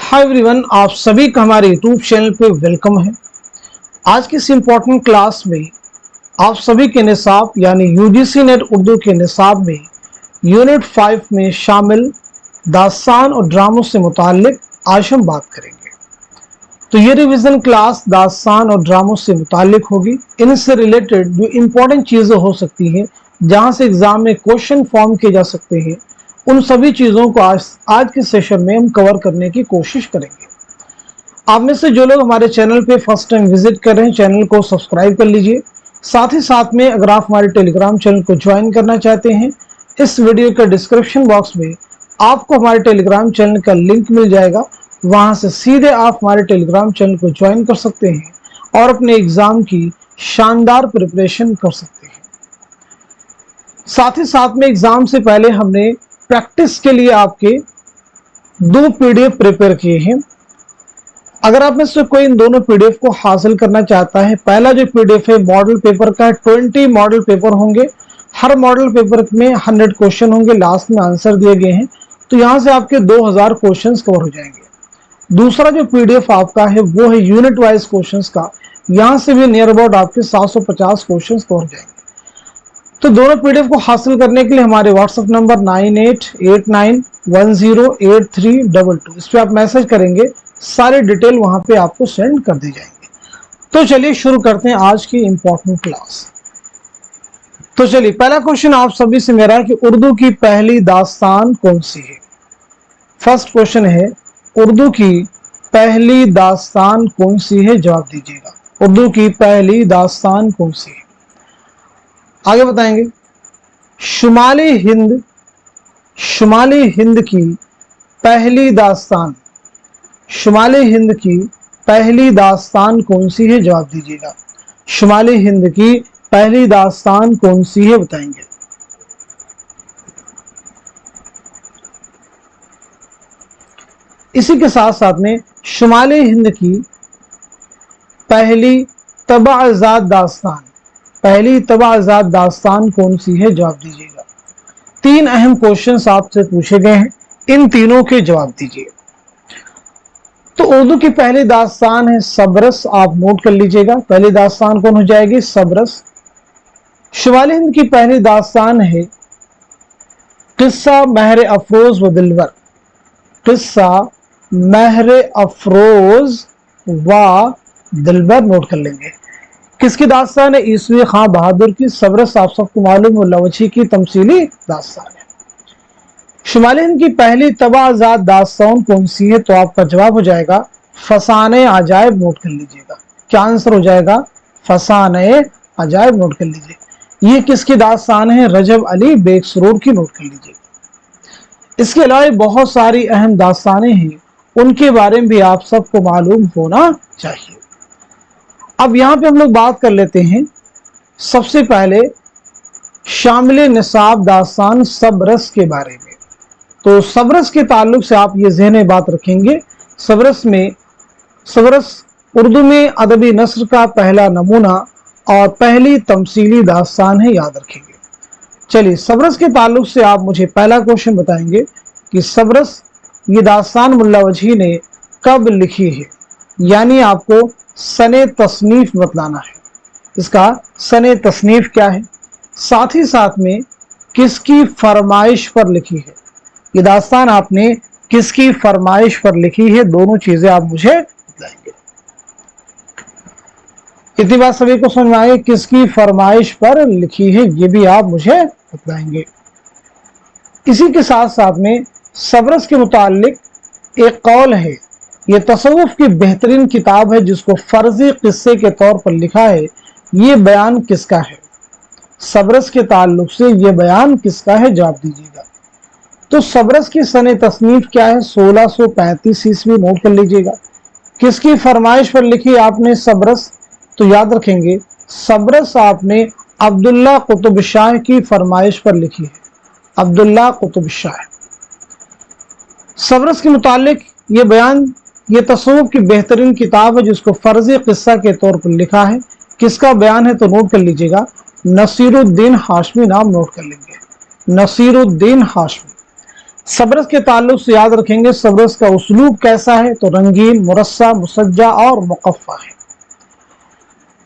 Hi everyone, आप सभी का हमारे यूट्यूब चैनल पे वेलकम है। आज की इस इम्पोर्टेंट क्लास में आप सभी के निसाब यानी यूजीसी नेट उर्दू के निसाब में यूनिट 5 में शामिल दास्तान और ड्रामों से मुताल्लिक आज हम बात करेंगे। तो ये रिवीजन क्लास दास्तान और ड्रामों से मुताल्लिक होगी। इनसे रिलेटेड जो इम्पोर्टेंट चीज़ें हो सकती हैं, जहाँ से एग्जाम में क्वेश्चन फॉर्म किए जा सकते हैं, उन सभी चीज़ों को आज के सेशन में हम कवर करने की कोशिश करेंगे। आप में से जो लोग हमारे चैनल पे फर्स्ट टाइम विजिट कर रहे हैं, चैनल को सब्सक्राइब कर लीजिए। साथ ही साथ में अगर आप हमारे टेलीग्राम चैनल को ज्वाइन करना चाहते हैं, इस वीडियो के डिस्क्रिप्शन बॉक्स में आपको हमारे टेलीग्राम चैनल का लिंक मिल जाएगा। वहां से सीधे आप हमारे टेलीग्राम चैनल को ज्वाइन कर सकते हैं और अपने एग्जाम की शानदार प्रिपरेशन कर सकते हैं। साथ ही साथ में एग्जाम से पहले हमने प्रैक्टिस के लिए आपके 2 पीडीएफ प्रिपेयर किए हैं। अगर आप में से कोई इन दोनों पीडीएफ को हासिल करना चाहता है, पहला जो पीडीएफ है मॉडल पेपर का है। 20 मॉडल पेपर होंगे, हर मॉडल पेपर में 100 क्वेश्चन होंगे, लास्ट में आंसर दिए गए हैं, तो यहाँ से आपके 2000 क्वेश्चन कवर हो जाएंगे। दूसरा जो पीडीएफ आपका है वो है यूनिट वाइज क्वेश्चन का, यहाँ से भी नियर अबाउट आपके 750 क्वेश्चन कवर हो जाएंगे। तो दोनों पीडीएफ को हासिल करने के लिए हमारे व्हाट्सएप नंबर 9889108322 इस पे आप मैसेज करेंगे, सारे डिटेल वहां पे आपको सेंड कर दी जाएंगे। तो चलिए शुरू करते हैं आज की इंपॉर्टेंट क्लास। तो चलिए, पहला क्वेश्चन आप सभी से मेरा है कि उर्दू की पहली दास्तान कौन सी है। फर्स्ट क्वेश्चन है, उर्दू की पहली दास्तान कौन सी है, जवाब दीजिएगा। उर्दू की पहली दास्तान कौन सी है। आगे बताएंगे, शुमाली हिंद की पहली दास्तान, शुमाली हिंद की पहली दास्तान कौन सी है, जवाब दीजिएगा। शुमाली हिंद की पहली दास्तान कौन सी है, बताएंगे। इसी के साथ साथ में शुमाली हिंद की पहली तबाअज़ात दास्तान, पहली तबाअज़ात दास्तान कौन सी है, जवाब दीजिएगा। 3 अहम क्वेश्चंस आपसे पूछे गए हैं, इन तीनों के जवाब दीजिए। तो उर्दू की पहली दास्तान है सबरस, आप नोट कर लीजिएगा। पहली दास्तान कौन हो जाएगी, सबरस। शुमाली हिंद की पहली दास्तान है किस्सा महर अफरोज व दिलबर, किस्सा महर अफरोज व दिलबर, नोट कर लेंगे। किसकी दास्तान है, ईसवी खां बहादुर की। सबरस आप सबको मालूम है लवची की तमसीली दास्तान है। शुमाली हिंद की पहली तबाअज़ात दास्तान कौन सी है, तो आपका जवाब हो जाएगा फसाने अजायब, नोट कर लीजिएगा। क्या आंसर हो जाएगा, फसाने अजायब, नोट कर लीजिए। ये किसकी दास्तान है, रजब अली बेग सरूर की, नोट कर लीजिएगा। इसके अलावा बहुत सारी अहम दास्तानें हैं, उनके बारे में भी आप सबको मालूम होना चाहिए। अब यहाँ पे हम लोग बात कर लेते हैं सबसे पहले शामिल निसाब दास्तान सबरस के बारे में। तो सबरस के ताल्लुक से आप ये ज़हन में बात रखेंगे, सबरस उर्दू में अदबी नस्र का पहला नमूना और पहली तमसीली दास्तान है, याद रखेंगे। चलिए, सबरस के ताल्लुक से आप मुझे पहला क्वेश्चन बताएंगे कि सबरस ये दास्तान मुल्ला वजही ने कब लिखी है, यानी आपको सने तसनीफ बतलाना है। इसका सने तसनीफ क्या है, साथ ही साथ में किसकी फरमाइश पर लिखी है। ये दास्तान आपने किसकी फरमाइश पर लिखी है, दोनों चीजें आप मुझे बताएंगे। इतनी बात सभी को समझ में आई, किसकी फरमाइश पर लिखी है, ये भी आप मुझे बताएंगे। इसी के साथ साथ में सबरस के मुतालिक एक कौल है, ये तसव्वुफ की बेहतरीन किताब है जिसको फर्जी किस्से के तौर पर लिखा है, ये बयान किसका है। सबरस के ताल्लुक से ये बयान किसका है, जवाब दीजिएगा। तो सबरस की सने तसनीफ क्या है, 1635 ईस्वी, नोट कर लीजिएगा। किसकी फरमाइश पर लिखी आपने सबरस, तो याद रखेंगे सबरस आपने अब्दुल्ला कुतुब शाह की फरमाइश पर लिखी है, अब्दुल्ला कुतुब शाह। सबरस के मुतालिक ये बयान, ये तसव्वुफ की बेहतरीन किताब है जिसको फर्जी किस्सा के तौर पर लिखा है। किसका बयान है, तो नोट कर लीजिएगा, नसीरुद्दीन हाशमी, नाम नोट कर लेंगे, नसीरुद्दीन हाशमी। सब्रस के ताल्लुक से याद रखेंगे सब्रस का उसलूब कैसा है, तो रंगीन, मुरस्सा, मुसज्जा और मुकफ़्फ़ा है।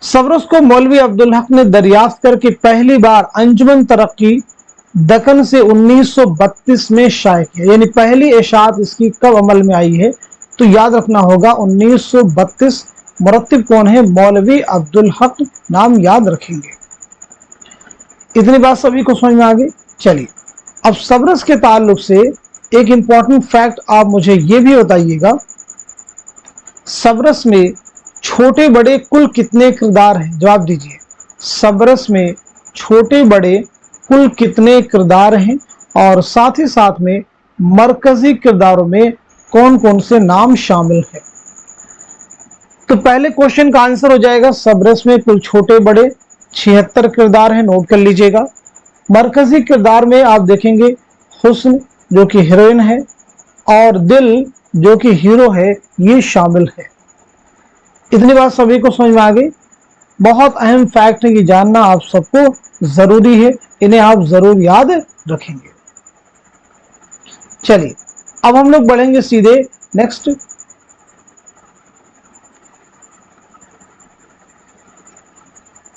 सब्रस को मौलवी अब्दुल हक ने दरियाफ्त करके पहली बार अंजुमन तरक्की दक्कन से 1932 में शाये किया, यानी पहली इशाअत इसकी कब अमल में आई है, तो याद रखना होगा 1932। मुरत्तिब कौन है, मौलवी अब्दुल हक, नाम याद रखेंगे। इतनी बात सभी को समझ में आ गई। चलिए अब सब्रस के ताल्लुक से एक इंपॉर्टेंट फैक्ट आप मुझे ये भी बताइएगा, सब्रस में छोटे बड़े कुल कितने किरदार हैं, जवाब दीजिए। सब्रस में छोटे बड़े कुल कितने किरदार हैं, और साथ ही साथ में मरकजी किरदारों में कौन कौन से नाम शामिल हैं। तो पहले क्वेश्चन का आंसर हो जाएगा, सब्रस में कुल छोटे बड़े 76 किरदार हैं, नोट कर लीजिएगा। मरकजी किरदार में आप देखेंगे हुस्न जो कि हीरोइन है और दिल जो कि हीरो है, ये शामिल है। इतनी बात सभी को समझ में आ गई। बहुत अहम फैक्ट है, ये जानना आप सबको जरूरी है, इन्हें आप जरूर याद रखेंगे। चलिए अब हम लोग बढ़ेंगे सीधे नेक्स्ट,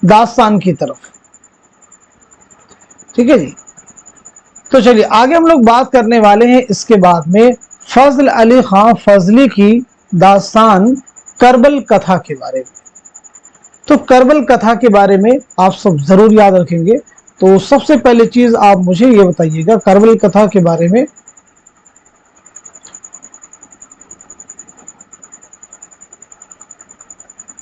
दास्तान की तरफ। ठीक है जी, तो चलिए आगे हम लोग बात करने वाले हैं इसके बाद में फजल अली खां फजली की दास्तान करबल कथा के बारे में। तो करबल कथा के बारे में आप सब जरूर याद रखेंगे। तो सबसे पहले चीज आप मुझे ये बताइएगा करबल कथा के बारे में,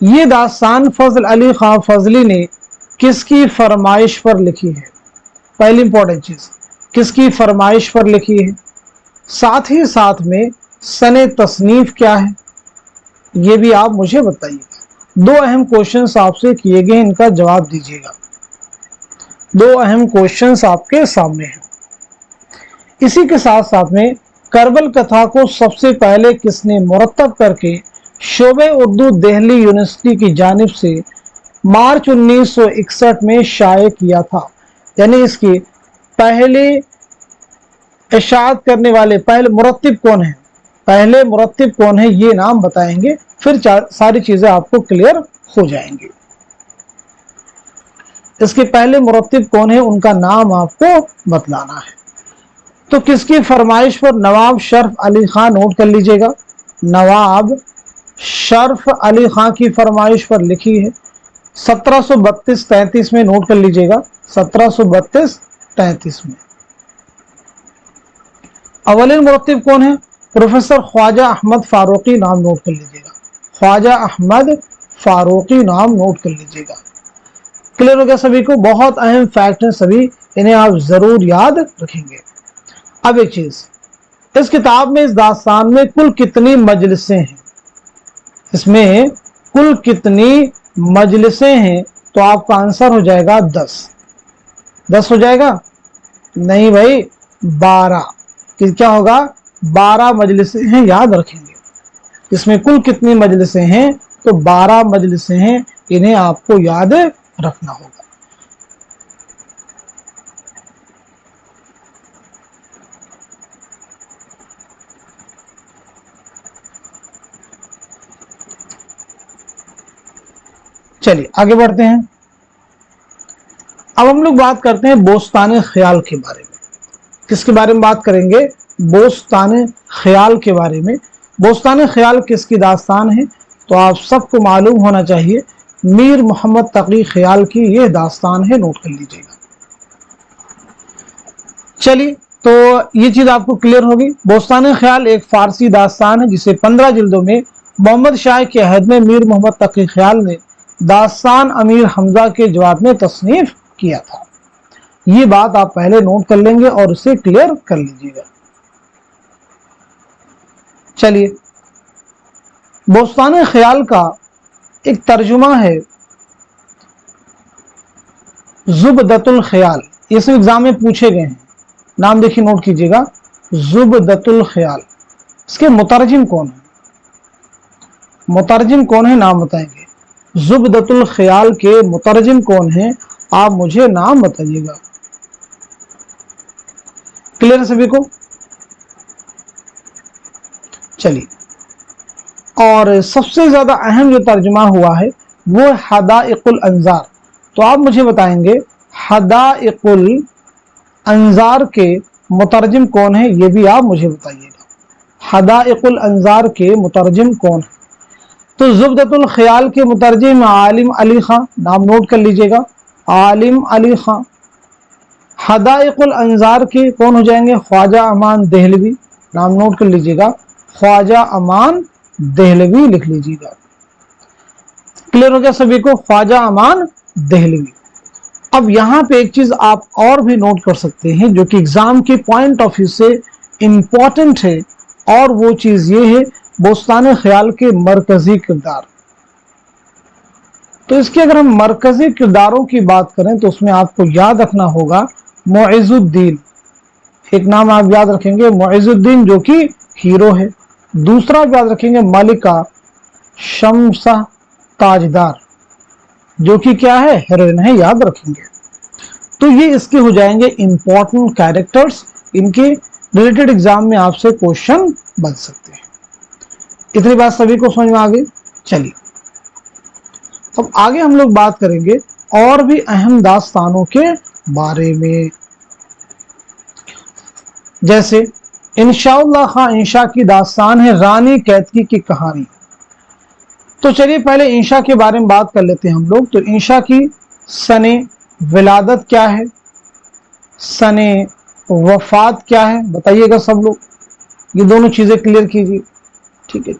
ये दास्तान फजल अली खां फजली ने किसकी फरमाइश पर लिखी है। पहली इंपॉर्टेंट चीज, किसकी फरमाइश पर लिखी है, साथ ही साथ में सने तसनीफ क्या है, ये भी आप मुझे बताइएगा। दो अहम क्वेश्चंस आपसे किए गए, इनका जवाब दीजिएगा। दो अहम क्वेश्चंस आपके सामने हैं। इसी के साथ साथ में करबल कथा को सबसे पहले किसने मुरत्तब करके शोबे उर्दू दिल्ली यूनिवर्सिटी की जानिब से मार्च 1961 में शाये किया था, यानी इसकी पहले इशाअत करने वाले पहले मुरत्तिब कौन है, पहले मुरत्तिब कौन है, ये नाम बताएंगे, फिर सारी चीजें आपको क्लियर हो जाएंगी। इसके पहले मुरत्तिब कौन है, उनका नाम आपको बतलाना है। तो किसकी फरमाइश पर, नवाब शर्फ अली खान, नोट कर लीजिएगा, नवाब शर्फ अली खां की फरमाइश पर लिखी है 1732-33 में, नोट कर लीजिएगा 1732-33 में। अवलिन मुरत्तिब कौन है, प्रोफेसर ख्वाजा अहमद फारूकी, नाम नोट कर लीजिएगा, ख्वाजा अहमद फारूकी, नाम नोट कर लीजिएगा। क्लियर हो गया सभी को। बहुत अहम फैक्ट है सभी, इन्हें आप जरूर याद रखेंगे। अब एक चीज, इस किताब में, इस दास्तान में कुल कितनी मजलिसें हैं, इसमें कुल कितनी मजलिसें हैं, तो आपका आंसर हो जाएगा 10। 10 हो जाएगा, नहीं भाई 12। क्या होगा, 12 मजलिसें हैं, याद रखेंगे। इसमें कुल कितनी मजलिसें हैं, तो 12 मजलिसें हैं, इन्हें आपको याद रखना होगा। चलिए आगे बढ़ते हैं। अब हम लोग बात करते हैं बोस्तान ख्याल के बारे में। किसके बारे में बात करेंगे, बोस्तान ख्याल के बारे में। बोस्तान ख्याल किसकी दास्तान है, तो आप सबको मालूम होना चाहिए मीर मोहम्मद तकी ख्याल की यह दास्तान है, नोट कर लीजिएगा। चलिए तो ये चीज आपको क्लियर होगी। बोस्तान ख्याल एक फारसी दास्तान है जिसे 15 जिल्दों में मोहम्मद शाह के अहद में मीर मोहम्मद तकी ख्याल ने दास्तान अमीर हमजा के जवाब में तसनीफ किया था। ये बात आप पहले नोट कर लेंगे और उसे क्लियर कर लीजिएगा। चलिए, बोस्तान ख्याल का एक तर्जुमा है जुबदतुल ख्याल, ये सब एग्जाम में पूछे गए हैं। नाम देखिए, नोट कीजिएगा, जुबदतुल ख्याल। इसके मुतरजिम कौन है, मुतरजिम कौन है, नाम बताएंगे। जुबदतुल ख्याल के मुतरजिम कौन है, आप मुझे नाम बताइएगा। क्लियर है सभी को। चलिए, और सबसे ज्यादा अहम जो तर्जुमा हुआ है वो है हदाइकुल अंजार। तो आप मुझे बताएंगे हदाइकुल अंजार के मुतरजिम कौन है, ये भी आप मुझे बताइएगा। हदाइकुल अंजार के मुतरजिम कौन है? तो ज़ुब्दतुल ख्याल के मुतरजिम आलिम अली खां, नाम नोट कर लीजिएगा, आलिम अली खां। हदाइकुल अंजार के कौन हो जाएंगे? ख्वाजा अमान देहलवी, नाम नोट कर लीजिएगा, ख्वाजा अमान देहलवी लिख लीजिएगा। क्लियर हो गया सभी को? ख्वाजा अमान देहलवी। अब यहाँ पे एक चीज आप और भी नोट कर सकते हैं जो कि एग्जाम के पॉइंट ऑफ व्यू से इंपॉर्टेंट है, और वो चीज ये है बोस्तान ख्याल के मरकजी किरदार। तो इसके अगर हम मरकजी किरदारों की बात करें तो उसमें आपको याद रखना होगा मुइजुद्दीन, एक नाम आप याद रखेंगे मुइजुद्दीन जो कि हीरो है। दूसरा आप याद रखेंगे मलिका शमसा ताजदार जो कि क्या है? हीरोइन है, याद रखेंगे। तो ये इसके हो जाएंगे इंपॉर्टेंट कैरेक्टर्स, इनके रिलेटेड एग्जाम में आपसे क्वेश्चन बन सकते हैं। इतनी बात सभी को समझ में आ गई? चलिए अब आगे हम लोग बात करेंगे और भी अहम दास्तानों के बारे में, जैसे इंशाउल्लाह खां इंशा की दास्तान है रानी कैतकी की कहानी। तो चलिए पहले इंशा के बारे में बात कर लेते हैं हम लोग। तो इंशा की सने विलादत क्या है, सने वफात क्या है, बताइएगा सब लोग, ये दोनों चीजें क्लियर कीजिए, ठीक है।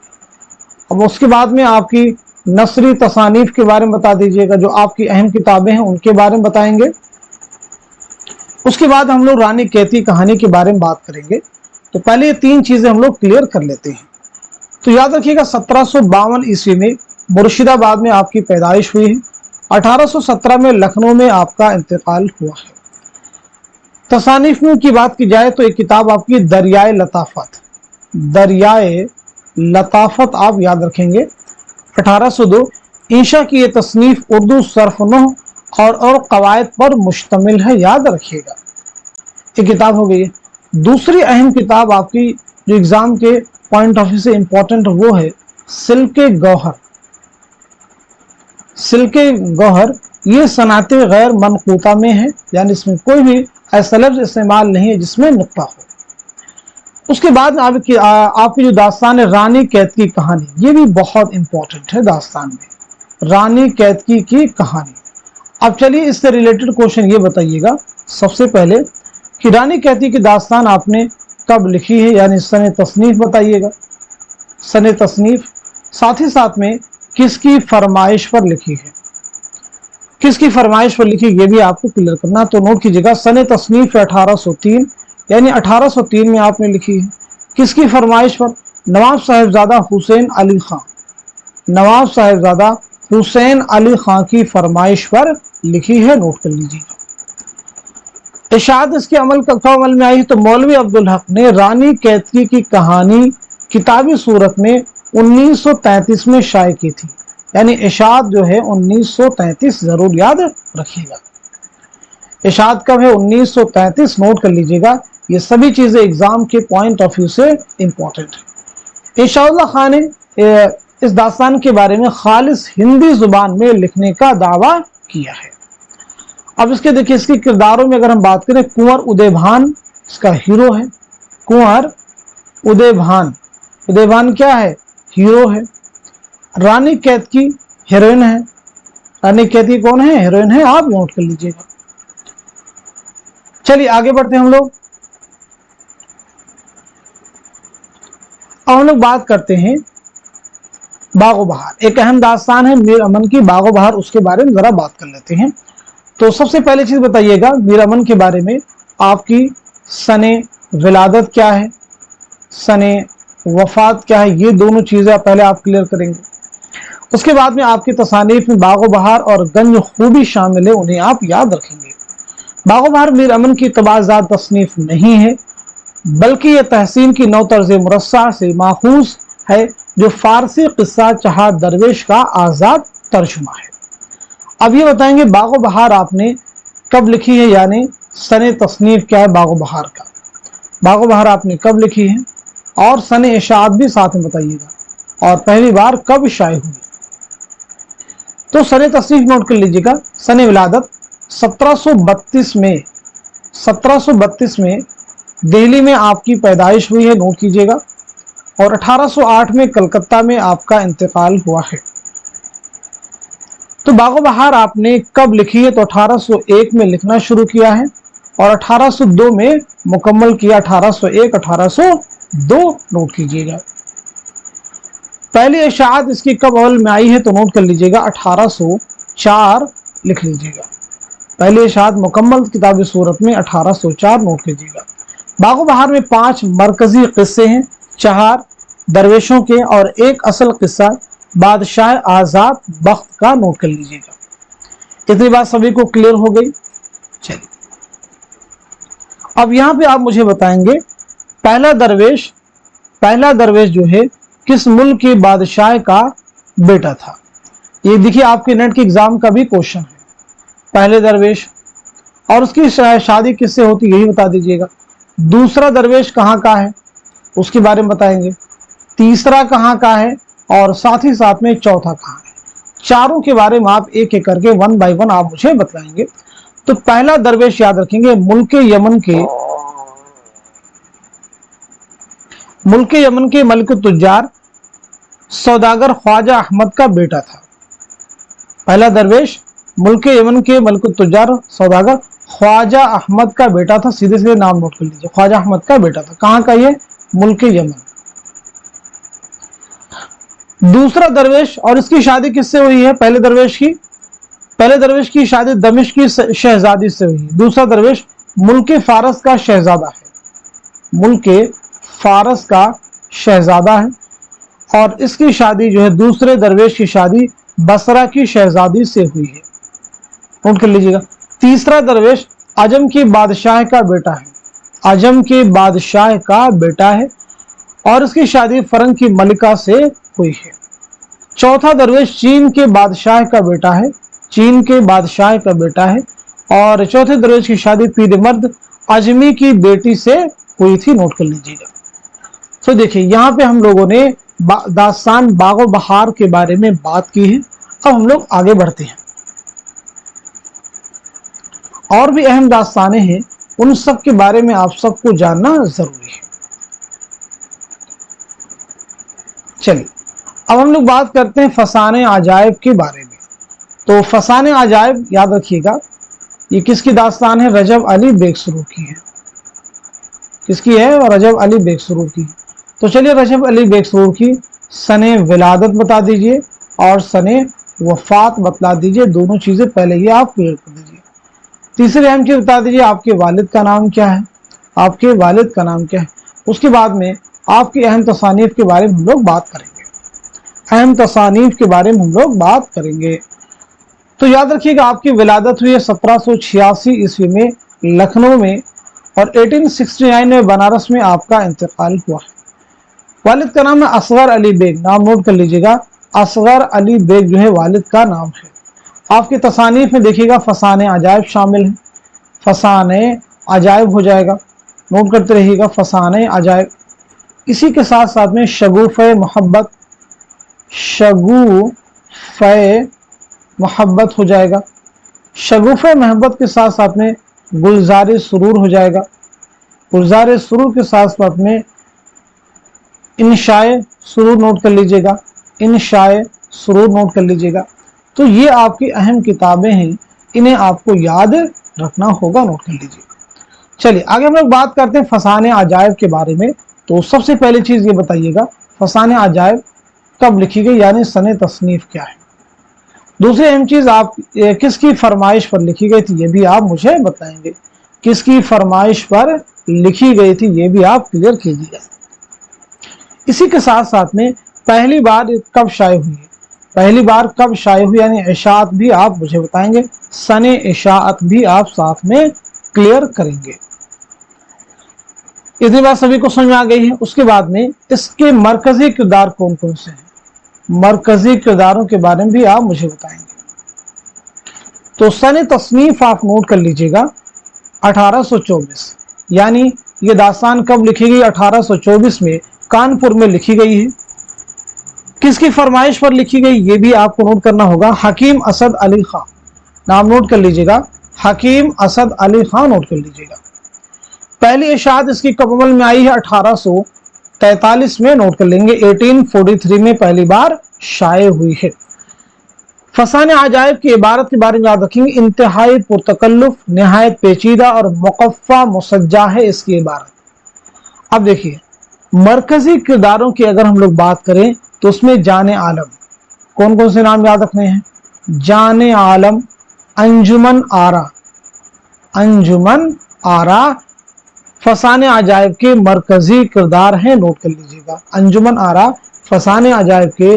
अब उसके बाद में आपकी नसरी तसानीफ के बारे में बता दीजिएगा, जो आपकी अहम किताबें हैं उनके बारे में बताएंगे। उसके बाद हम लोग रानी कैती कहानी के बारे में बात करेंगे। तो पहले ये तीन चीजें हम लोग क्लियर कर लेते हैं। तो याद रखिएगा 1752 ईस्वी में मुर्शिदाबाद में आपकी पैदाइश हुई है। 1817 में लखनऊ में आपका इंतकाल हुआ है। तसानीफ में की बात की जाए तो एक किताब आपकी दरियाए लताफत, दरियाए लताफत आप याद रखेंगे 1802। इंशा की ये तसनीफ उर्दू सरफनह और कवायद पर मुश्तमिल है, याद रखिएगा। एक किताब हो गई। दूसरी अहम किताब आपकी जो एग्जाम के पॉइंट ऑफ व्यू से इंपॉर्टेंट वो है सिल्के गौहर। सिल्के गौहर ये सनाते गैर मनकूता में है, यानी इसमें कोई भी ऐसा लफ्ज इस्तेमाल नहीं है जिसमें नुक्ता हो। उसके बाद आपकी जो दास्तान है रानी कैतकी कहानी, ये भी बहुत इंपॉर्टेंट है दास्तान में, रानी कैतकी की कहानी। अब चलिए इससे रिलेटेड क्वेश्चन ये बताइएगा सबसे पहले कि रानी कैतकी की दास्तान आपने कब लिखी है, यानी सने तसनीफ बताइएगा, सने तसनीफ। साथ ही साथ में किसकी फरमाइश पर लिखी है, किसकी फरमाइश पर लिखी, ये भी आपको क्लियर करना। तो नोट कीजिएगा सने तसनीफ 1803, यानी 1803 में आपने लिखी है। किसकी फरमाइश पर? नवाब साहिबजादा हुसैन अली खां, नवाब साहिबजादा हुसैन अली खां की फरमाइश पर लिखी है, नोट कर लीजिएगा। इशाद इसके अमल में आई है तो मौलवी अब्दुल हक ने रानी कैतकी की कहानी किताबी सूरत में 1933 में शाये की थी, यानी इशाद जो है 1933, जरूर याद रखिएगा। इशाद कब है? 1933, नोट कर लीजिएगा। ये सभी चीजें एग्जाम के पॉइंट ऑफ व्यू से इंपॉर्टेंट है। इंशाअल्लाह खान ने इस दास्तान के बारे में खालिस हिंदी जुबान में लिखने का दावा किया है। अब इसके देखिए इसके किरदारों में अगर हम बात करें, कुंवर उदयभान इसका हीरो है, कुंवर उदयभान, उदयभान क्या है? हीरो है। रानी कैतकी हीरोइन है, रानी कैतकी कौन है? हीरोइन है, आप नोट कर लीजिएगा। चलिए आगे बढ़ते हैं हम लोग। अब हम लोग बात करते हैं बागो बहार, एक अहम दास्तान है मीर अमन की बागो बहार, उसके बारे में जरा बात कर लेते हैं। तो सबसे पहले चीज बताइएगा मीर अमन के बारे में, आपकी सने विलादत क्या है, सने वफात क्या है, ये दोनों चीजें पहले आप क्लियर करेंगे। उसके बाद में आपकी तसानीफ में बागो बहार और गंज खूबी शामिल है, उन्हें आप याद रखेंगे। बागो बहार मीर अमन की तबाज़ात तसनीफ नहीं है, बल्कि यह तहसीन की नौ तर्ज मुरस्सा से माखूज है, जो फारसी किस्सा चहा दरवेश का आज़ाद तर्जुमा है। अब ये बताएंगे बागो बहार आपने कब लिखी है, यानी सने तसनीफ क्या है बागो बहार का, बागो बहार आपने कब लिखी है? और सन इशाअत भी साथ में बताइएगा और पहली बार कब शाये हुई। तो सन तसनीफ नोट कर लीजिएगा। सन विलादत 1732 में दिल्ली में आपकी पैदाइश हुई है, नोट कीजिएगा। और 1808 में कलकत्ता में आपका इंतकाल हुआ है। तो बागो बहार आपने कब लिखी है? तो 1801 में लिखना शुरू किया है और 1802 में मुकम्मल किया। 1801 1802 नोट कीजिएगा। पहली इशाअत इसकी कब अवल में आई है? तो नोट कर लीजिएगा 1804 लिख लीजिएगा। पहली इशाअत मुकम्मल किताबी सूरत में 1804 नोट कीजिएगा। बागो बहार में 5 मरकजी किस्से हैं, 4 दरवेशों के और एक असल किस्सा बादशाह आजाद बख्त का, नोट कर लीजिएगा। इतनी बात सभी को क्लियर हो गई। चलिए अब यहां पे आप मुझे बताएंगे पहला दरवेश जो है किस मुल्क के बादशाह का बेटा था। ये देखिए आपके नेट के एग्जाम का भी क्वेश्चन है। पहले दरवेश और उसकी शादी किससे होती यही बता दीजिएगा। दूसरा दरवेश कहाँ का है उसके बारे में बताएंगे। तीसरा कहाँ का है और साथ ही साथ में चौथा कहाँ है। चारों के बारे में आप एक एक करके 1 बाय 1 आप मुझे बताएंगे। तो पहला दरवेश याद रखेंगे मुल्क यमन के मलिक तुज्जार सौदागर ख्वाजा अहमद का बेटा था। पहला दरवेश मुल्क यमन के मलिक तुज्जार सौदागर ख्वाजा अहमद का बेटा था। सीधे सीधे नाम नोट कर लीजिए, ख्वाजा अहमद का बेटा था। कहां का ये? मुल्क यमन। दूसरा दरवेश और इसकी शादी किससे हुई है? पहले दरवेश की शादी दमिश्क की शहजादी से हुई है। दूसरा दरवेश मुल्क फारस का शहजादा है, मुल्क फारस का शहजादा है और इसकी शादी जो है दूसरे दरवेश की शादी बसरा की शहजादी से हुई है, नोट कर लीजिएगा। तीसरा दरवेश अजम के बादशाह का बेटा है, अजम के बादशाह का बेटा है और इसकी शादी फरंग की मलिका से हुई है। चौथा दरवेश चीन के बादशाह का बेटा है, चीन के बादशाह का बेटा है और चौथे दरवेश की शादी पीरमर्द अजमी की बेटी से हुई थी, नोट कर लीजिएगा। तो देखिए यहाँ पे हम लोगों ने दास्तान बागो बहार के बारे में बात की है। अब हम लोग आगे बढ़ते हैं। और भी अहम दास्तानें हैं, उन सब के बारे में आप सबको जानना जरूरी है। चलिए अब हम लोग बात करते हैं फसाने अजायब के बारे में। तो फसाने अजायब याद रखिएगा, ये किसकी दास्तान है? रजब अली बेगसरू की है। किसकी है? और रजब अली बेगसरू की। तो चलिए रजब अली बेगसरू की सने विलादत बता दीजिए और सने वफात बतला दीजिए। दोनों चीजें पहले ही आप क्लियर कर दीजिए। तीसरी अहम चीज बता दीजिए आपके वालिद का नाम क्या है, आपके वालिद का नाम क्या है। उसके बाद में आपकी अहम तसानीफ के बारे में हम लोग बात करेंगे, अहम तसानीफ के बारे में हम लोग बात करेंगे। तो याद रखिएगा आपकी विलादत हुई है 1786 ईस्वी में लखनऊ में और 1869 में बनारस में आपका इंतकाल हुआ है। वालिद का नाम है असगर अली बेग, नाम नोट कर लीजिएगा। असगर अली बेग जो है वालिद का नाम है। आपकी तसानीफ में देखिएगा फसाने अजायब शामिल है, फसाने अजायब हो जाएगा, नोट करते रहिएगा फसाने अजायब। इसी के साथ साथ में शगुफ़े मोहब्बत, शगुफ़े मोहब्बत हो जाएगा। शगुफ़े मोहब्बत के साथ साथ में गुलज़ार सुरूर हो जाएगा। गुलज़ार सुरूर के साथ साथ में इंशाए सुरूर नोट कर लीजिएगा, इंशाए सुरूर नोट कर लीजिएगा। तो ये आपकी अहम किताबें हैं, इन्हें आपको याद रखना होगा, नोट कर लीजिए। चलिए आगे हम लोग बात करते हैं फसाने अजायब के बारे में। तो सबसे पहली चीज ये बताइएगा फसाने अजायब कब लिखी गई, यानी सने तसनीफ क्या है। दूसरी अहम चीज आप किसकी फरमाइश पर लिखी गई थी, ये भी आप मुझे बताएंगे। किसकी फरमाइश पर लिखी गई थी ये भी आप क्लियर कीजिएगा। इसी के साथ साथ में पहली बार कब शाये हुई है, पहली बार कब शाये हुई यानी इशाअत भी आप मुझे बताएंगे, सने इशाअत भी आप साथ में क्लियर करेंगे। इतनी बात सभी को समझ में आ गई है। उसके बाद में इसके मरकजी किरदार कौन कौन से हैं, मरकजी किरदारों के बारे में भी आप मुझे बताएंगे। तो सने तसनीफ आप नोट कर लीजिएगा 1824, यानी ये दास्तान कब लिखी गई 1824 में कानपुर में लिखी गई है। किसकी फरमाइश पर लिखी गई ये भी आपको नोट करना होगा। हकीम असद अली खान, नाम नोट कर लीजिएगा, हकीम असद अली खान नोट कर लीजिएगा। पहली इशाअत इसकी कब अमल में आई है? 1843 में, नोट कर लेंगे। 1843 में पहली बार शाये हुई है। फसाने अजायब की इबारत के बारे में याद रखेंगे, इंतहाई पुरतकल्लुफ, निहायत पेचीदा और मुकफ़्फ़ा मुसज्जा है इसकी इबारत। अब देखिए, मरकजी किरदारों की अगर हम लोग बात करें तो उसमें जाने आलम, कौन कौन से नाम याद रखने हैं? जाने आलम, अंजुमन आरा, अंजुमन आरा फसाने अजायब के मरकजी किरदार हैं, नोट कर लीजिएगा। अंजुमन आरा फसाने अजायब के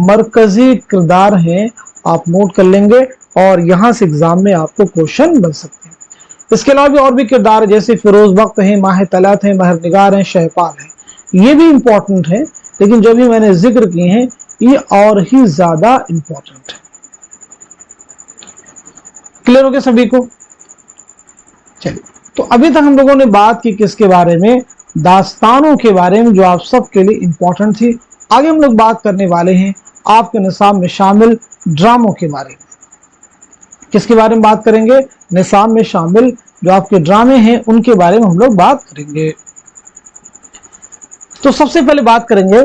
मरकजी किरदार हैं, आप नोट कर लेंगे और यहां से एग्जाम में आपको क्वेश्चन बन सकते हैं। इसके अलावा भी और भी किरदार जैसे फिरोज वक्त हैं, माह तलत हैं, महर निगार हैं, शहपाल हैं, ये भी इंपॉर्टेंट है, लेकिन जो भी मैंने जिक्र किए हैं ये और ही ज्यादा इंपॉर्टेंट है। क्लियर हो गया सभी को? चलिए, तो अभी तक हम लोगों ने बात की किसके बारे में? दास्तानों के बारे में, जो आप सबके लिए इंपॉर्टेंट थी। आगे हम लोग बात करने वाले हैं आपके निसाब में शामिल ड्रामों के बारे में। किसके बारे में बात करेंगे? निसाब में शामिल जो आपके ड्रामे हैं उनके बारे में हम लोग बात करेंगे। तो सबसे पहले बात करेंगे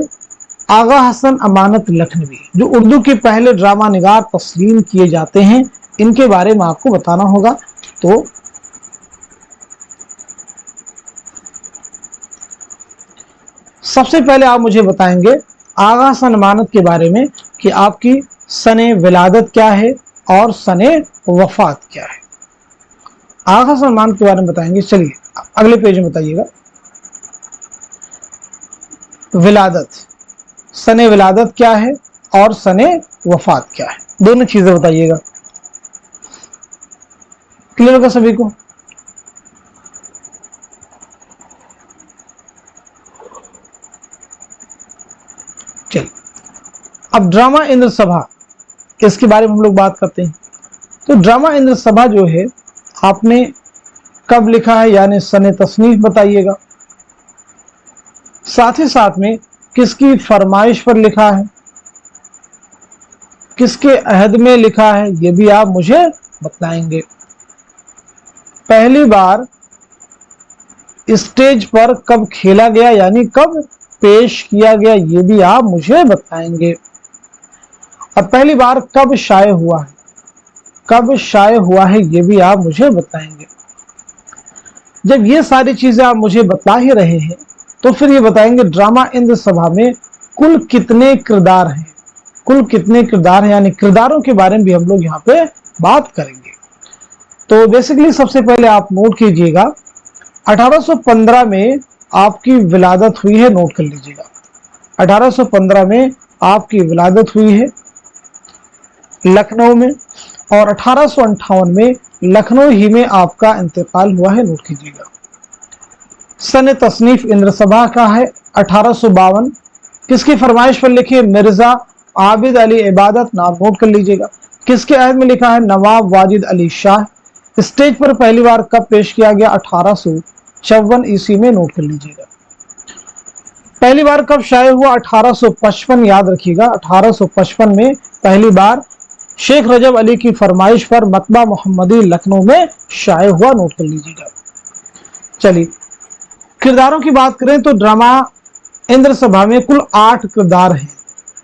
आगा हसन अमानत लखनवी, जो उर्दू के पहले ड्रामा निगार तस्लीम किए जाते हैं, इनके बारे में आपको बताना होगा। तो सबसे पहले आप मुझे बताएंगे आगा हसन अमानत के बारे में कि आपकी सने विलादत क्या है और सने वफात क्या है। आगा हसन अमानत के बारे में बताएंगे। चलिए अगले पेज में बताइएगा। विलादत, सने विलादत क्या है और सने वफात क्या है, दोनों चीजें बताइएगा। क्लियर होगा सभी को? चलिए, अब ड्रामा इंद्र सभा, इसके बारे में हम लोग बात करते हैं। तो ड्रामा इंद्र सभा जो है आपने कब लिखा है, यानी सने तसनीफ बताइएगा। साथ ही साथ में किसकी फरमाइश पर लिखा है, किसके अहद में लिखा है, ये भी आप मुझे बताएंगे। पहली बार स्टेज पर कब खेला गया, यानी कब पेश किया गया, ये भी आप मुझे बताएंगे। और पहली बार कब शाये हुआ है, कब शाये हुआ है, ये भी आप मुझे बताएंगे। जब ये सारी चीजें आप मुझे बता ही रहे हैं तो फिर ये बताएंगे ड्रामा इंद्र सभा में कुल कितने किरदार हैं, कुल कितने किरदार हैं, यानी किरदारों के बारे में भी हम लोग यहाँ पे बात करेंगे। तो बेसिकली सबसे पहले आप नोट कीजिएगा 1815 में आपकी विलादत हुई है, नोट कर लीजिएगा। 1815 में आपकी विलादत हुई है लखनऊ में, और 1858 में लखनऊ ही में आपका इंतकाल हुआ है, नोट कीजिएगा। सन तसनीफ इंद्र सभा का है 1852। किसकी फरमाइश पर लिखी है? मिर्जा आबिद अली इबादत, नाम नोट कर लीजिएगा। किसके अहद में लिखा है? नवाब वाजिद अली शाह। स्टेज पर पहली बार कब पेश किया गया? 1854 ईस्वी में, नोट कर लीजिएगा। पहली बार कब शाये हुआ? 1855, याद रखिएगा। 1855 में पहली बार शेख रजब अली की फरमाइश पर मकबा मोहम्मदी लखनऊ में शाये हुआ, नोट कर लीजिएगा। चलिए किरदारों की बात करें तो ड्रामा इंद्र सभा में कुल 8 किरदार हैं।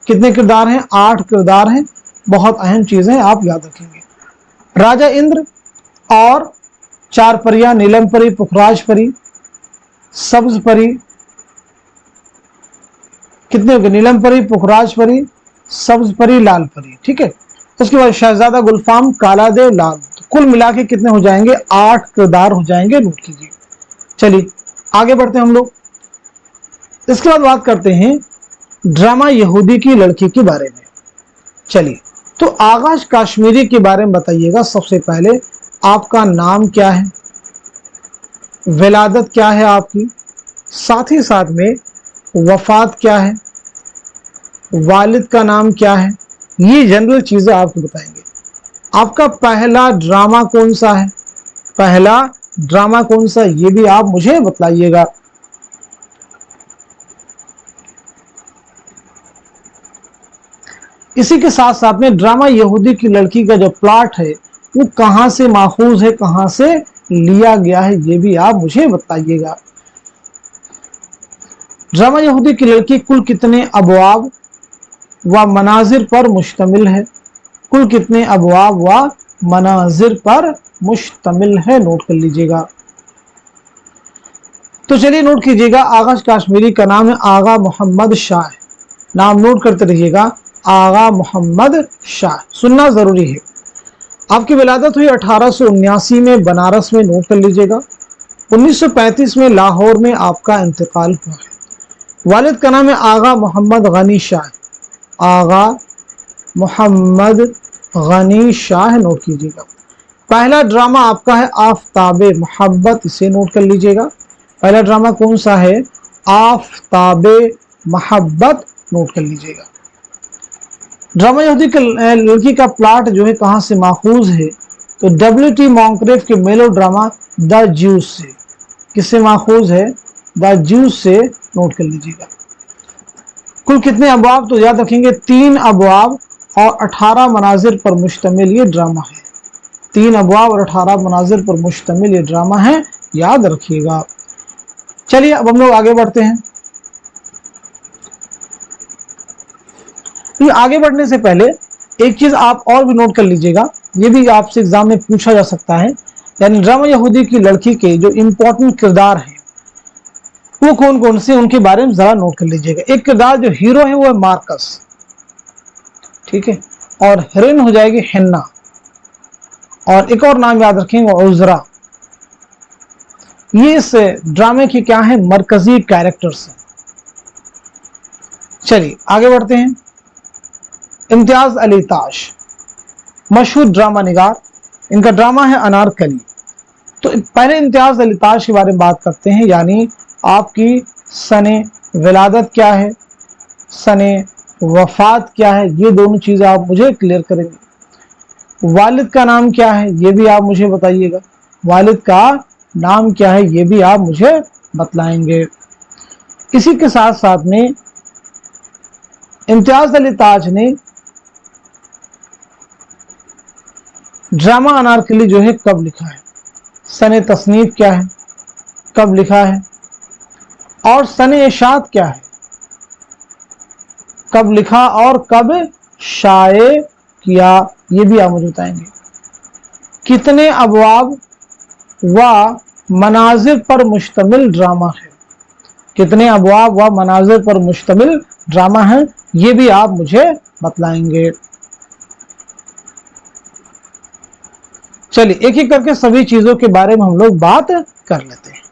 कितने किरदार हैं? 8 किरदार हैं। बहुत अहम चीजें आप याद रखेंगे। राजा इंद्र और 4 परियां, नीलम परी, पुखराज परी, सब्ज परी, कितने हो गए? नीलम परी, पुखराज परी, सब्ज परी, लाल परी, ठीक है। उसके बाद शहजादा गुलफाम, काला देव, लाल, तो कुल मिला के कितने हो जाएंगे? 8 किरदार हो जाएंगे, नोट कीजिए। चलिए आगे बढ़ते हैं हम लोग। इसके बाद बात करते हैं ड्रामा यहूदी की लड़की के बारे में। चलिए, तो आगाज कश्मीरी के बारे में बताइएगा। सबसे पहले आपका नाम क्या है, विलादत क्या है आपकी, साथ ही साथ में वफात क्या है, वालिद का नाम क्या है, ये जनरल चीजें आपको बताएंगे। आपका पहला ड्रामा कौन सा है, पहला ड्रामा कौन सा, ये भी आप मुझे बताइएगा। इसी के साथ साथ में ड्रामा यहूदी की लड़की का जो प्लॉट है वो कहां से माखूज है, कहां से लिया गया है, ये भी आप मुझे बताइएगा। ड्रामा यहूदी की लड़की कुल कितने अबवाब व मनाजिर पर मुश्तमिल है? कुल कितने अबवाब व मनाजिर पर मुश्तमिल है, नोट कर लीजिएगा। तो चलिए नोट कीजिएगा, आगा कश्मीरी का नाम है आगा मोहम्मद शाह। नाम नोट करते रहिएगा, आगा मोहम्मद शाह, सुनना जरूरी है। आपकी विलादत हुई 1879 में बनारस में, नोट कर लीजिएगा। 1935 में लाहौर में आपका इंतकाल हुआ है। वालिद का नाम है आगा मोहम्मद गनी शाह। आगा मोहम्मद गनी शाह, नोट कीजिएगा। पहला ड्रामा आपका है आफताबे मोहब्बत, इसे नोट कर लीजिएगा। पहला ड्रामा कौन सा है? आफताबे मोहब्बत, नोट कर लीजिएगा। ड्रामा यहूदी की लड़की का प्लॉट जो है कहां से माखूज है? तो W.T. मॉन्क्रेफ के मेलो ड्रामा द ज्यूज से। किससे माखूज है? द ज्यूज से, नोट कर लीजिएगा। कुल कितने अबवाब? तो याद रखेंगे 3 अबवाब और 18 मनाजिर पर मुश्तमिल ये ड्रामा है। 3 अबवाब और 18 मनाजिर पर मुश्तमिल ये ड्रामा है, याद रखिएगा। चलिए अब हम लोग आगे बढ़ते हैं। तो आगे बढ़ने से पहले एक चीज आप और भी नोट कर लीजिएगा, ये भी आपसे एग्जाम में पूछा जा सकता है। यानी ड्रामा यहूदी की लड़की के जो इंपॉर्टेंट किरदार हैं वो कौन कौन से, उनके बारे में जरा नोट कर लीजिएगा। एक किरदार जो हीरो है वो है मार्कस, ठीक है, और हीरोइन हो जाएगी हेन्ना, और एक और नाम याद रखेंगे उजरा। ये इस ड्रामे की क्या है? मरकजी कैरेक्टर्स हैं। चलिए आगे बढ़ते हैं। इम्तियाज अली ताश, मशहूर ड्रामा निगार, इनका ड्रामा है अनारकली। तो पहले इम्तियाज अली ताश के बारे में बात करते हैं, यानी आपकी सने विलादत क्या है, सने वफात क्या है, ये दोनों चीजें आप मुझे क्लियर करेंगे। वालिद का नाम क्या है ये भी आप मुझे बताइएगा। वालिद का नाम क्या है ये भी आप मुझे बतलाएंगे। इसी के साथ साथ में इम्तियाज अली ताज ने ड्रामा अनारकली जो है कब लिखा है? सने तसनीफ क्या है, कब लिखा है, और सने इशात क्या है, कब लिखा और कब शाये किया, ये भी आप मुझे बताएंगे। कितने अबवाब व मनाजिर पर मुश्तमिल ड्रामा है? कितने अबवाब व मनाजिर पर मुश्तमिल ड्रामा है, ये भी आप मुझे बतलाएंगे। चलिए एक एक करके सभी चीजों के बारे में हम लोग बात कर लेते हैं।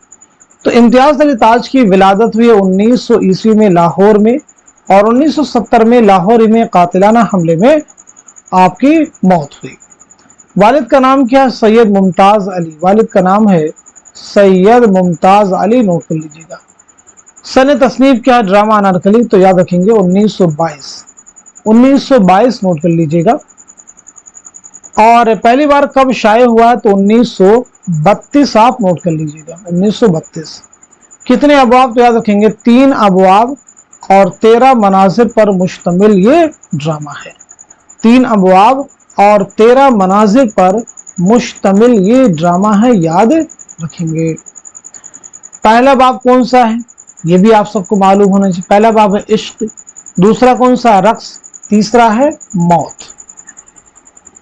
तो इम्तियाज अली ताज की विलादत हुई 1900 ईस्वी में लाहौर में, और 1970 में लाहौर में कातिलाना हमले में आपकी मौत हुई। वालिद का नाम क्या है? सैयद मुमताज अली। वालिद का नाम है सैयद मुमताज अली, नोट कर लीजिएगा। सने तसनीफ क्या है ड्रामा अनारकली? तो याद रखेंगे 1922। 1922 नोट कर लीजिएगा। और पहली बार कब शाये हुआ है? तो 1932 आप नोट कर लीजिएगा, 1932। कितने अबवाब? तो याद रखेंगे 3 अबवाब और 13 मनाजिर पर मुश्तमिल ये ड्रामा है। 3 अबवाब और 13 मनाजिर पर मुश्तमिल ये ड्रामा है, याद रखेंगे। पहला बाब कौन सा है ये भी आप सबको मालूम होना चाहिए। पहला बाब है इश्क, दूसरा कौन सा? रक्स, तीसरा है मौत,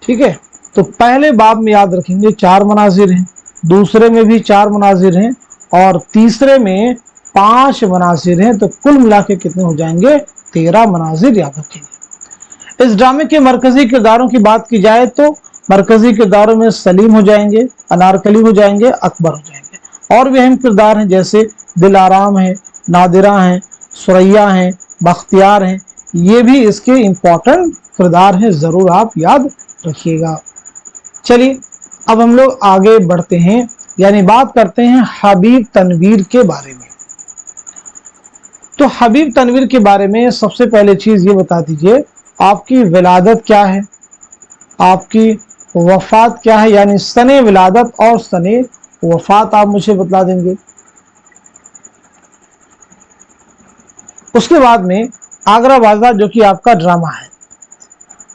ठीक है। तो पहले बाब में याद रखेंगे 4 मनाजिर हैं, दूसरे में भी 4 मनाजिर हैं, और तीसरे में 5 मनाजिर हैं। तो कुल मिला के कितने हो जाएंगे? 13 मनाजिर, याद रखेंगे। इस ड्रामे के मरकजी किरदारों की बात की जाए तो मरकजी किरदारों में सलीम हो जाएंगे, अनारकली हो जाएंगे, अकबर हो जाएंगे। और भी अहम किरदार हैं जैसे दिलाराम है, नादिरा हैं, सुरैया हैं, बख्तियार हैं, ये भी इसके इंपॉर्टेंट किरदार हैं, जरूर आप याद रखिएगा। चलिए अब हम लोग आगे बढ़ते हैं, यानी बात करते हैं हबीब तनवीर के बारे में। तो हबीब तनवीर के बारे में सबसे पहले चीज ये बता दीजिए, आपकी विलादत क्या है, आपकी वफात क्या है, यानी सने विलादत और सने वफात आप मुझे बता देंगे। उसके बाद में आगरा बाजार जो कि आपका ड्रामा है,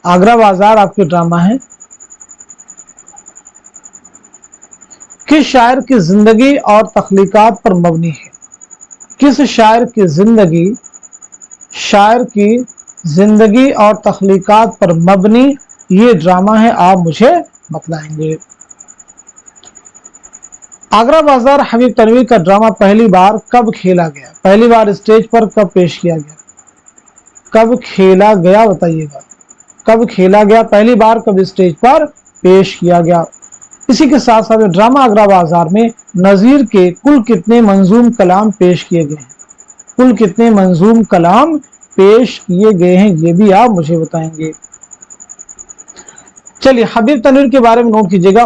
आगरा बाजार आपके ड्रामा है। किस शायर की जिंदगी और तख्लीकात पर मबनी है? किस शायर की जिंदगी और तख्लीकात पर मबनी ये ड्रामा है, आप मुझे बतलाएंगे। आगरा बाजार हबीब तनवीर का ड्रामा पहली बार कब खेला गया? पहली बार स्टेज पर कब पेश किया गया? कब खेला गया बताइएगा। कब खेला गया, पहली बार कब स्टेज पर पेश किया गया। इसी के साथ साथ ड्रामा आगरा बाजार में नजीर के कुल कितने मंजूम कलाम पेश किए गए हैं? कुल कितने मंजूम कलाम पेश किए गए हैं, ये भी आप मुझे बताएंगे। चलिए, हबीब तनवीर के बारे में नोट कीजिएगा।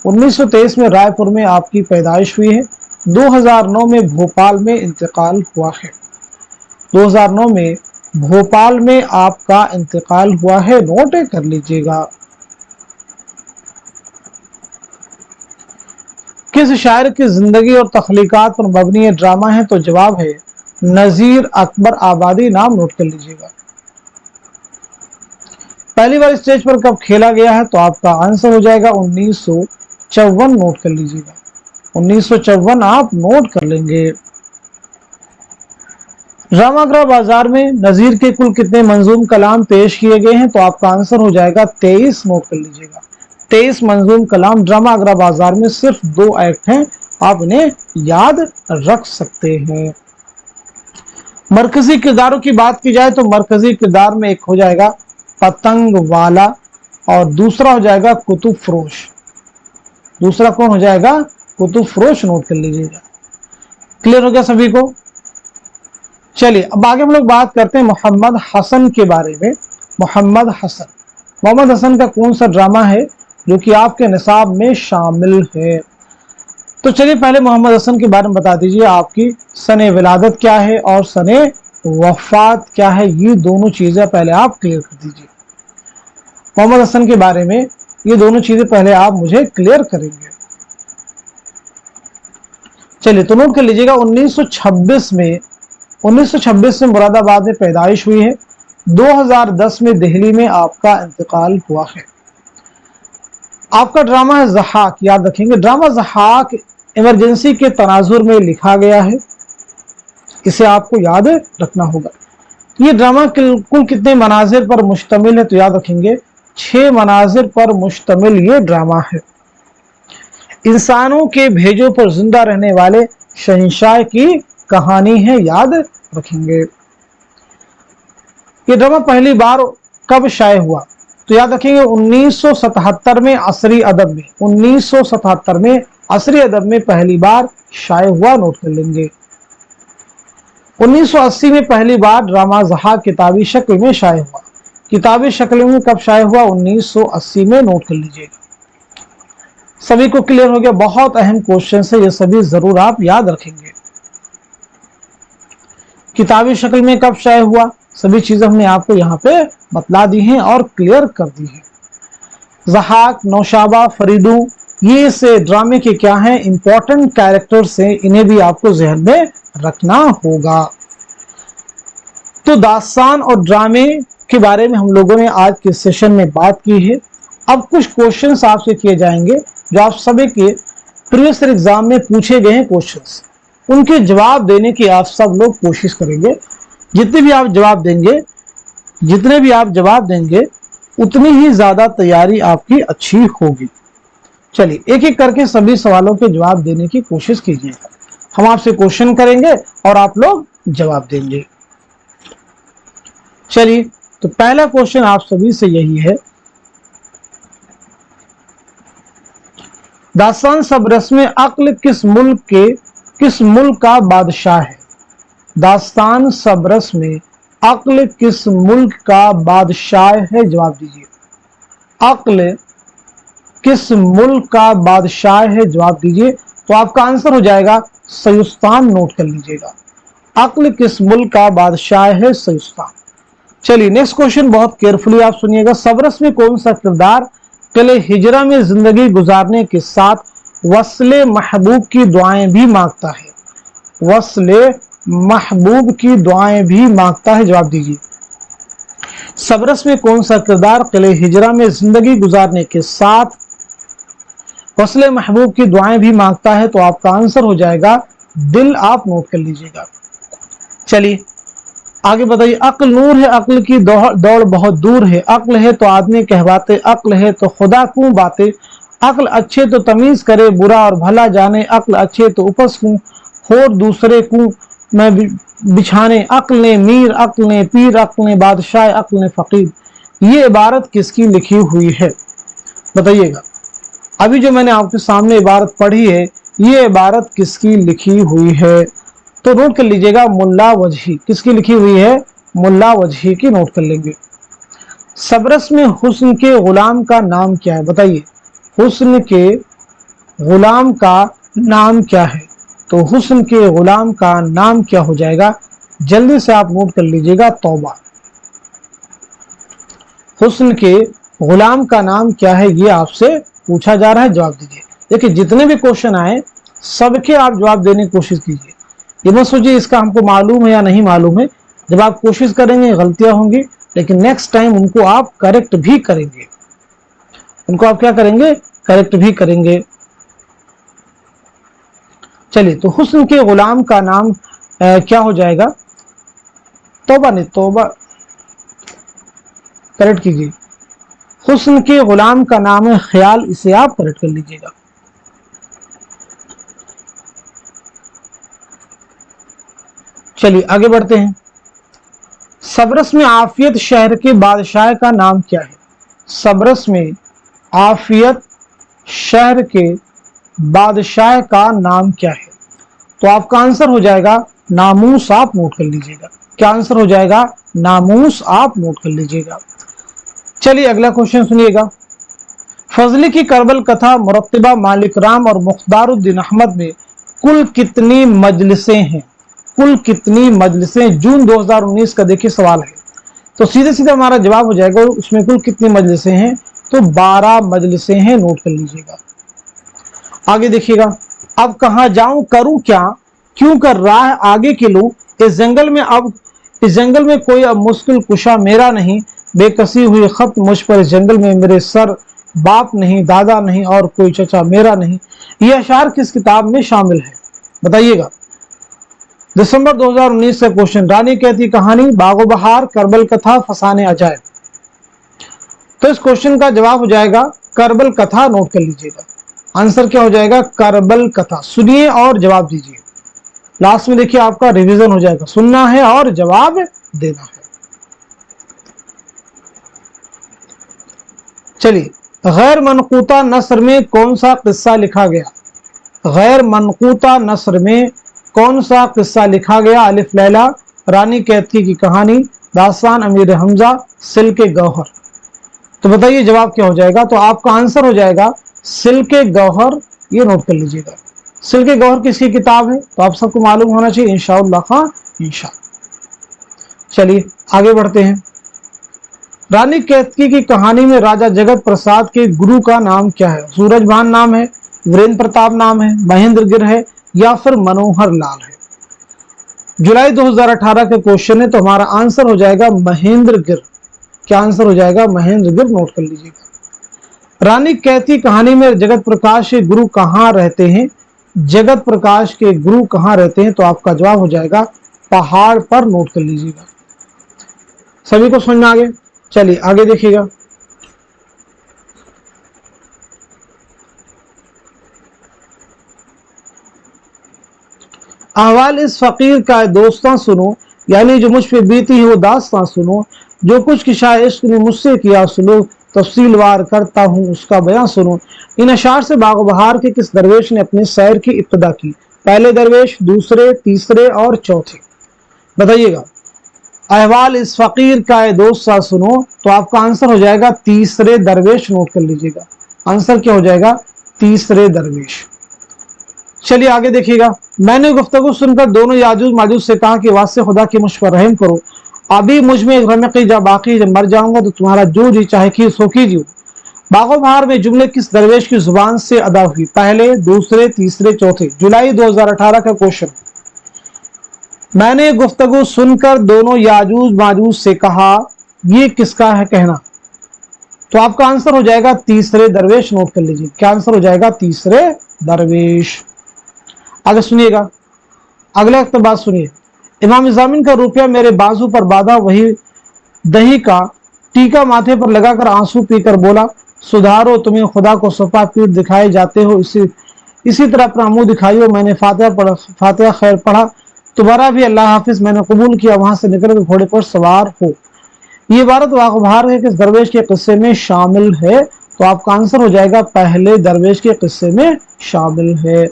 1923 में रायपुर में आपकी पैदाइश हुई है। 2009 में भोपाल में इंतकाल हुआ है। 2009 में भोपाल में आपका इंतकाल हुआ है, नोट कर लीजिएगा। किस शायर की जिंदगी और तख्लीकात पर मबनी ड्रामा है? तो जवाब है नजीर अकबर आबादी, नाम नोट कर लीजिएगा। पहली बार स्टेज पर कब खेला गया है? तो आपका आंसर हो जाएगा 1954, नोट कर लीजिएगा। 1954 आप नोट कर लेंगे। ड्रामा आगरा बाजार में नजीर के कुल कितने मंजूम कलाम पेश किए गए हैं? तो आपका आंसर हो जाएगा 23, नोट कर लीजिएगा। 23 मंजूम कलाम। ड्रामा आगरा बाजार में सिर्फ 2 एक्ट हैं, आप इन्हें याद रख सकते हैं। मरकजी किरदारों की बात की जाए तो मरकजी किरदार में एक हो जाएगा पतंग वाला और दूसरा हो जाएगा कुतुब फरोश। दूसरा कौन हो जाएगा? कुतुब फरोश, नोट कर लीजिएगा। क्लियर हो गया सभी को? चलिए, अब आगे हम लोग बात करते हैं मोहम्मद हसन के बारे में। मोहम्मद हसन का कौन सा ड्रामा है जो कि आपके निसाब में शामिल है? तो चलिए, पहले मोहम्मद हसन के बारे में बता दीजिए। आपकी सने विलादत क्या है और सने वफात क्या है, ये दोनों चीजें पहले आप क्लियर कर दीजिए। मोहम्मद हसन के बारे में ये दोनों चीजें पहले आप मुझे क्लियर करेंगे। चलिए, तो नोट कर लीजिएगा। 1926 में मुरादाबाद में पैदाइश हुई है। 2010 में दिल्ली में आपका इंतकाल हुआ है। आपका ड्रामा है ज़हाक, याद रखेंगे। ड्रामा ज़हाक इमरजेंसी के तनाजुर में लिखा गया है, इसे आपको याद रखना होगा। ये ड्रामा कुल कितने मनाजिर पर मुश्तमिल है? तो याद रखेंगे 6 मनाजिर पर मुश्तमिल ये ड्रामा है। इंसानों के भेजों पर जिंदा रहने वाले शहंशाह की कहानी है, याद रखेंगे। ये ड्रामा पहली बार कब शाये हुआ? तो याद रखेंगे 1977 में असरी अदब में। 1977 में असरी अदब में पहली बार शाये हुआ, नोट कर लेंगे। 1980 में पहली बार ड्रामा ज़हाक किताबी शक्ल में शाये हुआ। किताबी शक्ल में कब शाये हुआ? 1980 में, नोट कर लीजिएगा। सभी को क्लियर हो गया? बहुत अहम क्वेश्चन है, ये सभी जरूर आप याद रखेंगे। किताबी शक्ल में कब शाये हुआ, सभी चीजें हमने आपको यहाँ पे बतला दी हैं और क्लियर कर दी है। ज़हाक, नौशाबा, फरीदू, ये से ड्रामे के क्या हैं? इंपॉर्टेंट कैरेक्टर्स हैं, इन्हें भी आपको जहन में रखना होगा। तो दास्तान और ड्रामे के बारे में हम लोगों ने आज के सेशन में बात की है। अब कुछ क्वेश्चंस आपसे किए जाएंगे जो आप सभी के प्रीवियस ईयर एग्जाम में पूछे गए हैं क्वेश्चंस, उनके जवाब देने की आप सब लोग कोशिश करेंगे। जितने भी आप जवाब देंगे उतनी ही ज्यादा तैयारी आपकी अच्छी होगी। चलिए, एक एक करके सभी सवालों के जवाब देने की कोशिश कीजिएगा। हम आपसे क्वेश्चन करेंगे और आप लोग जवाब देंगे। चलिए, तो पहला क्वेश्चन आप सभी से यही है, दास्तान सब रस्म अक्ल किस मुल्क का बादशाह है? दास्तान सब रस्म अक्ल किस मुल्क का बादशाह है? जवाब दीजिए। अक्ल किस मुल्क का बादशाह है? जवाब दीजिए। तो आपका आंसर हो जाएगा सयुस्तान, नोट कर लीजिएगा। अक्ल किस मुल्क का बादशाह है? सयुस्तान। चलिए, नेक्स्ट क्वेश्चन बहुत केयरफुली आप सुनिएगा। सबरस में कौन सा किरदार किले हिजरा में जिंदगी गुजारने के साथ वस्ले महबूब की दुआएं भी मांगता है? वस्ले महबूब की दुआएं भी मांगता है, जवाब दीजिए। सबरस में कौन सा किरदार किले हिजरा में जिंदगी गुजारने के साथ वस्ले महबूब की दुआएं भी मांगता है? तो आपका आंसर हो जाएगा दिल। आप नोट कर लीजिएगा। चलिए आगे बताइए। अक्ल नूर है, अक्ल की दौड़ बहुत दूर है, अक्ल है तो आदमी कहवाते, अक्ल है तो खुदा क्यों बातें, अक्ल अच्छे तो तमीज करे बुरा और भला जाने, अक्ल अच्छे तो उपस क्यों और दूसरे को मैं बिछाने, अक्ल ने मीर, अक्ल ने पीर, अक्ल ने बादशाह, अक्ल ने फकीर। ये इबारत किसकी लिखी हुई है? बताइएगा। अभी जो मैंने आपके सामने इबारत पढ़ी है, ये इबारत किसकी लिखी हुई है? तो नोट कर लीजिएगा, मुल्ला वजही। किसकी लिखी हुई है? मुल्ला वजही की नोट कर लेंगे। सबरस में हुस्न के गुलाम का नाम क्या है? बताइए, हुस्न के गुलाम का नाम क्या है? तो हुस्न के गुलाम का नाम क्या हो जाएगा? जल्दी से आप नोट कर लीजिएगा, तौबा। हुस्न के गुलाम का नाम क्या है, ये आपसे पूछा जा रहा है, जवाब दीजिए। देखिए जितने भी क्वेश्चन आए सबके आप जवाब देने की कोशिश कीजिए। ये मत सोचिए इसका हमको मालूम है या नहीं मालूम है। जब आप कोशिश करेंगे गलतियां होंगी, लेकिन नेक्स्ट टाइम उनको आप करेक्ट भी करेंगे। उनको आप क्या करेंगे? करेक्ट भी करेंगे। चलिए, तो हुस्न के गुलाम का नाम क्या हो जाएगा? तौबा नहीं, तौबा करेक्ट कीजिए। हुस्न के गुलाम का नाम है ख्याल, इसे आप करेक्ट कर लीजिएगा। चलिए आगे बढ़ते हैं। सबरस में आफियत शहर के बादशाह का नाम क्या है? सबरस में आफियत शहर के बादशाह का नाम क्या है? तो आपका आंसर हो जाएगा नामूस। आप नोट कर लीजिएगा। क्या आंसर हो जाएगा? नामूस। आप नोट कर लीजिएगा। चलिए अगला क्वेश्चन सुनिएगा। फजली की करबल कथा, मुरत्तिबा, मालिक राम और मुख्तारुद्दीन अहमद में कुल कितनी मजलिसें हैं? कुल कितनी मजलिसें? जून 2019 का देखिए सवाल है, तो सीधे सीधे हमारा जवाब हो जाएगा उसमें कुल कितनी मजलिसें हैं? तो 12 मजलिसें हैं। नोट कर लीजिएगा। आगे देखिएगा। अब कहां जाऊं, करूं क्या, क्यों कर रहा है आगे के लोग, इस जंगल में कोई अब मुश्किल कुशा मेरा नहीं, बेकसी हुई खत मुझ पर इस जंगल में, मेरे सर बाप नहीं, दादा नहीं और कोई चचा मेरा नहीं। ये अशार किस किताब में शामिल है? बताइएगा। दिसंबर 2019 का क्वेश्चन। रानी कहती कहानी, बागो बहार, करबल कथा, फसाने अजायब। तो इस क्वेश्चन का जवाब हो जाएगा करबल कथा। नोट कर लीजिएगा। आंसर क्या हो जाएगा? करबल कथा। सुनिए और जवाब दीजिए। लास्ट में देखिए आपका रिवीजन हो जाएगा। सुनना है और जवाब देना है। चलिए, गैर मनकूता नस्र में कौन सा किस्सा लिखा गया? गैर मनकूता नस्र में कौन सा किस्सा लिखा गया? अलिफ लैला, रानी कैथी की कहानी, दास्तान अमीर हमजा, सिल्के गौहर। तो बताइए जवाब क्या हो जाएगा? तो आपका आंसर हो जाएगा सिल्के गौहर। ये नोट कर लीजिएगा। सिल्के गौहर किसकी किताब है? तो आप सबको मालूम होना चाहिए इंशाअल्लाह खां इंशाअल्लाह। चलिए आगे बढ़ते हैं। रानी कैथी की कहानी में राजा जगत प्रसाद के गुरु का नाम क्या है? सूरजभान नाम है, वीरेंद्र प्रताप नाम है, महेंद्र गिर है या फिर मनोहर लाल है? जुलाई 2018 का क्वेश्चन है, तो हमारा आंसर हो जाएगा महेंद्र गिर। क्या आंसर हो जाएगा? महेंद्र गिर। नोट कर लीजिएगा। रानी कैथी कहानी में जगत प्रकाश के गुरु कहाँ रहते हैं? जगत प्रकाश के गुरु कहाँ रहते हैं? तो आपका जवाब हो जाएगा पहाड़ पर। नोट कर लीजिएगा। सभी को समझ में आ गया? चलिए आगे देखिएगा। अहवाल इस फकीर का दोस्तां सुनो, यानी जो मुझ पे बीती है वो दास्तां सुनो, जो कुछ किशा इश्क ने मुझसे किया सुलूक, तफसील वार करता हूँ उसका बयां सुनो। इन अशार से बागो बहार के किस दरवेश ने अपने सैर की इब्तिदा की? पहले दरवेश, दूसरे, तीसरे और चौथे? बताइएगा। अहवाल इस फकीर का दोस्तां सुनो, तो आपका आंसर हो जाएगा तीसरे दरवेश। नोट कर लीजिएगा। आंसर क्या हो जाएगा? तीसरे दरवेश। चलिए आगे देखिएगा। मैंने गुफ्तगू सुनकर दोनों याजूज माजूज से कहा कि वास्ते खुदा की मुझ पर रहम करो, अभी मुझ में एक रमक़ी जा बाकी, जब मर जाऊंगा तो तुम्हारा जो जी चाहे कि सो कीजिए। बागो बहार में जुमले किस दरवेश की जुबान से अदा हुई? पहले, दूसरे, तीसरे, चौथे? जुलाई 2018 का क्वेश्चन। मैंने गुफ्तगू सुनकर दोनों याजूज माजूज से कहा, ये किसका है कहना? तो आपका आंसर हो जाएगा तीसरे दरवेश। नोट कर लीजिए, क्या आंसर हो जाएगा? तीसरे दरवेश। आगे सुनिएगा, अगला इक़्तिबास सुनिए। इमाम ज़ामिन का रुपया मेरे बाजू पर बांधा, वही दही का टीका माथे पर लगाकर आंसू पीकर बोला, सुधारो, तुम्हें खुदा को सफा पीठ दिखाए जाते हो, इसी तरह अपना मुंह दिखाइयो। मैंने फातिहा खैर पढ़ा, तुम्हारा भी अल्लाह हाफिज, मैंने कबूल किया, वहां से निकल घोड़े पर सवार हो। ये इबारत वाक़बार है किस दरवेश के किस्से में शामिल है? तो आपका आंसर हो जाएगा पहले दरवेश के किस्से में शामिल है।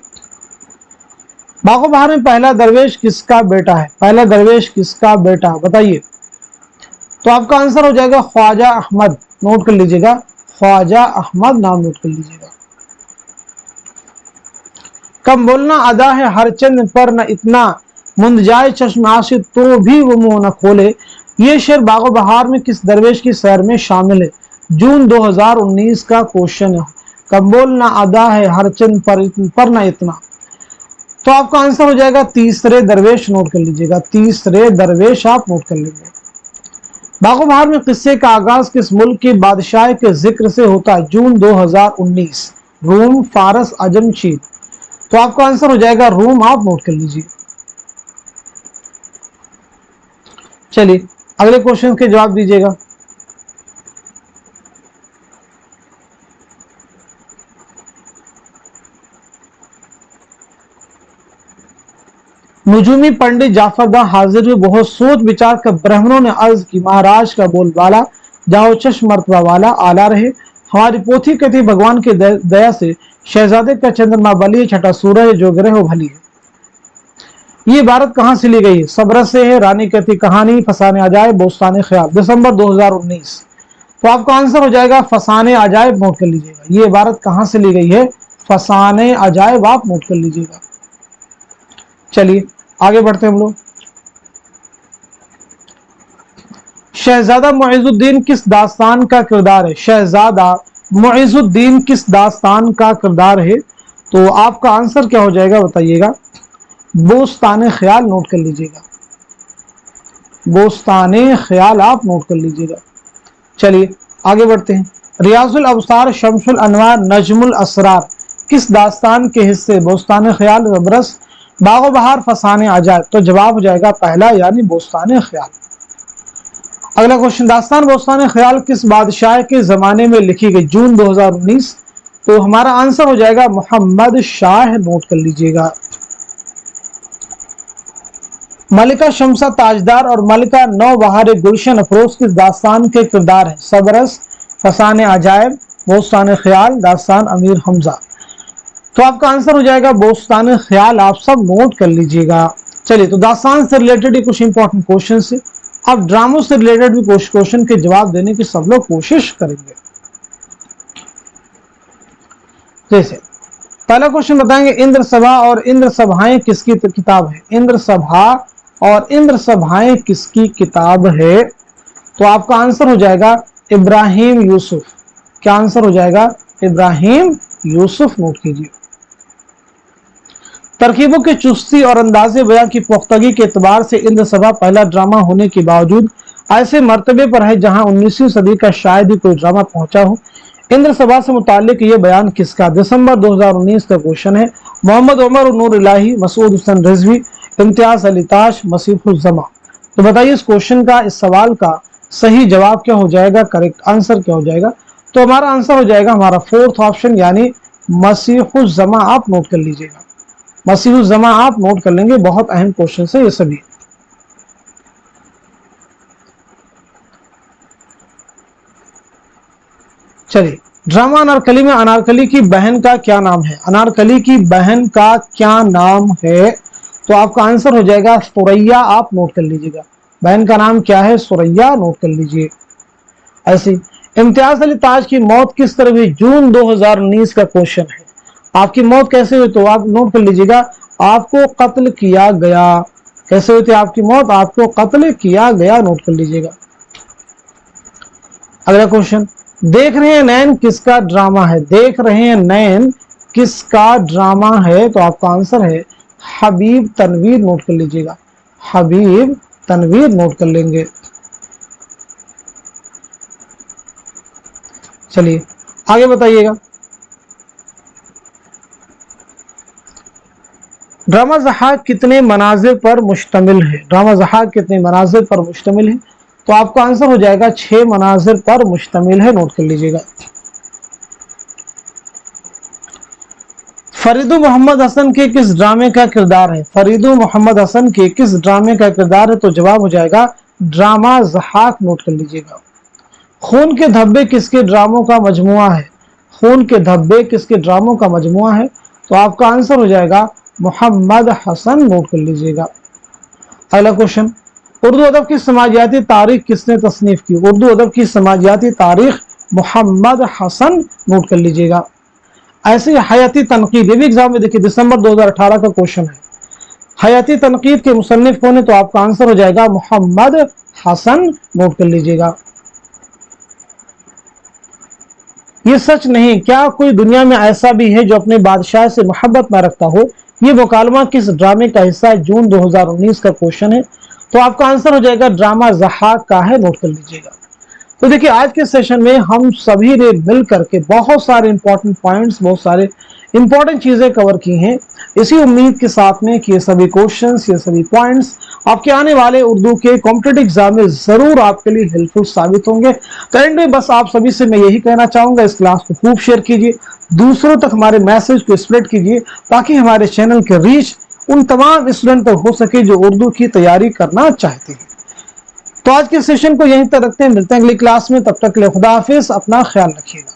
वाक़बार में पहला दरवेश किसका बेटा है? पहला दरवेश किसका बेटा, बताइए। तो आपका आंसर हो जाएगा ख्वाजा अहमद। नोट कर लीजिएगा, ख्वाजा अहमद नाम नोट कर लीजिएगा। कम बोलना अदा है हर चंद पर न इतना, मुंद जाए चश्म आशिक तो भी वो मुंह न खोले। ये शेर बागो बहार में किस दरवेश की सैर में शामिल है? जून 2019 का क्वेश्चन है। कम बोलना अदा है हर चंद पर न इतना, तो आपका आंसर हो जाएगा तीसरे दरवेश। नोट कर लीजिएगा, तीसरे दरवेश आप नोट कर लीजिए। बागो बहार में किस्से का आगाज किस मुल्क के बादशाह के जिक्र से होता है? जून 2019, रूम, फारस, अजम, चीन। तो आपका आंसर हो जाएगा रूम, आप नोट कर लीजिए। चलिए अगले क्वेश्चन के जवाब दीजिएगा। नुजूमी पंडित जाफरदा हाजिर में बहुत सोच विचार कर ब्राह्मणों ने अर्ज की, महाराज का बोलबाला जाओ चश्म मर्तबा वाला आला रहे। हमारी पोथी कहती भगवान की दया से शहजादे का चंद्रमा बली, छठा सूरज जो ग्रह हो भली है। ये इबारत कहां से ली गई है? सब्र से है। रानी कहती कहानी, फसाने अजायब, बोस्तान ख्याल, दिसंबर 2019। तो आपका आंसर हो जाएगा फसाने अजायब। नोट कर लीजिएगा, ये इबारत कहां से ली गई है? फसाने अजायब, आप नोट कर लीजिएगा। चलिए आगे बढ़ते हैं हम लोग। शहजादा मुइजुद्दीन किस दास्तान का किरदार है? शहजादा मुइजुद्दीन किस दास्तान का किरदार है? तो आपका आंसर क्या हो जाएगा, बताइएगा। बोस्तान ख्याल, नोट कर लीजिएगा, बोस्तान ख्याल आप नोट कर लीजिएगा। चलिए आगे बढ़ते हैं। रियाजुल अबसार, शम्सुल अनवार, नजमुल असरार किस दास्तान के हिस्से? बोस्तान ख्याल, रबरस, बागो बहार, फसाने अजायब। तो जवाब हो जाएगा पहला, यानी बोस्तान ख्याल। अगला क्वेश्चन, दास्तान बोस्तान ख्याल किस बादशाह के जमाने में लिखी गई? जून 2019। तो हमारा आंसर हो जाएगा मोहम्मद शाह। नोट कर लीजिएगा। मलिका शमसा ताजदार और मलिका नौबहार गुलशन अफरोज किस दास्तान के किरदार है? सबरस, फसाने अजायब, बोस्तान ख्याल, दास्तान अमीर हमजा। तो आपका आंसर हो जाएगा बोस्तान ख्याल, आप सब नोट कर लीजिएगा। चलिए, तो दास्तान से रिलेटेड कुछ इंपॉर्टेंट क्वेश्चन से, अब ड्रामों से रिलेटेड भी कुछ क्वेश्चन के जवाब देने की सब लोग कोशिश करेंगे। जैसे पहला क्वेश्चन बताएंगे, इंद्र सभा और इंद्र सभाएं किसकी किताब है? इंद्र सभा और इंद्र सभाएं किसकी किताब है? तो आपका आंसर हो जाएगा इब्राहिम यूसुफ। क्या आंसर हो जाएगा? इब्राहिम यूसुफ। नोट कीजिए। तरकीबों की चुस्ती और अंदाजे बयां की पुख्तगी के एतबार से इंद्र सभा पहला ड्रामा होने के बावजूद ऐसे मर्तबे पर है जहां 19वीं सदी का शायद ही कोई ड्रामा पहुंचा हो। इंद्र सभा से मुतालिक ये बयान किसका? दिसंबर 2019 का क्वेश्चन है। मोहम्मद उमर नूर इलाही, मसूद हुसैन रिजवी, इम्तियाज अली ताश, मसीफुज्जमा। तो बताइए इस क्वेश्चन का, इस सवाल का सही जवाब क्या हो जाएगा? करेक्ट आंसर क्या हो जाएगा? तो हमारा आंसर हो जाएगा हमारा फोर्थ ऑप्शन, यानी मसीहुज्जमा। आप नोट कर लीजिएगा, मसीहुज्जमा आप नोट कर लेंगे। बहुत अहम क्वेश्चन है ये सभी। चलिए, ड्रामा अनारकली में अनारकली की बहन का क्या नाम है? अनारकली की बहन का क्या नाम है? तो आपका आंसर हो जाएगा सुरैया। आप नोट कर लीजिएगा, बहन का नाम क्या है? सुरैया। नोट कर लीजिए। ऐसी इम्तियाज अली ताज की मौत किस तरह हुई? जून 2019 का क्वेश्चन है। आपकी मौत कैसे हुई? तो आप नोट कर लीजिएगा, आपको कत्ल किया गया। कैसे हुई थी आपकी मौत? आपको कत्ल किया गया। नोट कर लीजिएगा। अगला क्वेश्चन, देख रहे हैं नैन किसका ड्रामा है? देख रहे हैं नैन किसका ड्रामा है? तो आपका आंसर है हबीब तनवीर। नोट कर लीजिएगा, हबीब तनवीर नोट कर लेंगे। चलिए आगे बताइएगा। ड्रामा ज़हाक कितने मनाजिर पर मुश्तमिल है? ड्रामा ज़हाक कितने मनाजिर पर मुश्तमिल है? तो आपका आंसर हो जाएगा 6 मनाजिर पर मुश्तमिल है, नोट कर लीजिएगा। फरीदु मोहम्मद हसन के किस ड्रामे का किरदार है? फरीदु मोहम्मद हसन के किस ड्रामे का किरदार है? तो जवाब हो जाएगा ड्रामा ज़हाक, नोट कर लीजिएगा। खून के धब्बे किसके ड्रामों का मजमुआ है? खून के धब्बे किसके ड्रामों का मजमुआ है? तो आपका आंसर हो जाएगा मोहम्मद हसन, नोट कर लीजिएगा। अगला क्वेश्चन, उर्दू अदब की समाजियाती तारीख किसने तसनीफ की? उर्दू अदब की समाजियाती तारीख मोहम्मद हसन, नोट कर लीजिएगा। ऐसे हयाती तनकीद, ये भी एग्जाम में देखिए दिसंबर 2018 का क्वेश्चन है। हयाती तनकीद के मुसन्निफ कौन है? तो आपका आंसर हो जाएगा मोहम्मद हसन, नोट कर लीजिएगा। ये सच नहीं, क्या कोई दुनिया में ऐसा भी है जो अपने बादशाह से मोहब्बत न रखता हो? ये मुकालमा किस ड्रामे का हिस्सा है? जून 2019 का क्वेश्चन है। तो आपका आंसर हो जाएगा ड्रामा ज़हाक का है, नोट कर लीजिएगा। तो देखिए आज के सेशन में हम सभी ने मिल करके बहुत सारे इंपॉर्टेंट पॉइंट्स, बहुत सारे इंपॉर्टेंट चीजें कवर की हैं, इसी उम्मीद के साथ में कि ये सभी क्वेश्चंस, ये सभी पॉइंट्स आपके आने वाले उर्दू के कॉम्पिटिटिव एग्जाम में जरूर आपके लिए हेल्पफुल साबित होंगे। तो एंड में बस आप सभी से मैं यही कहना चाहूंगा, इस क्लास को खूब शेयर कीजिए, दूसरों तक हमारे मैसेज को स्प्रेड कीजिए, ताकि हमारे चैनल के रीच उन तमाम स्टूडेंट तक हो सके जो उर्दू की तैयारी करना चाहते हैं। तो आज के सेशन को यहीं तक रखते हैं, मिलते हैं अगली क्लास में, तब तक के लिए खुदा हाफिज, अपना ख्याल रखिएगा।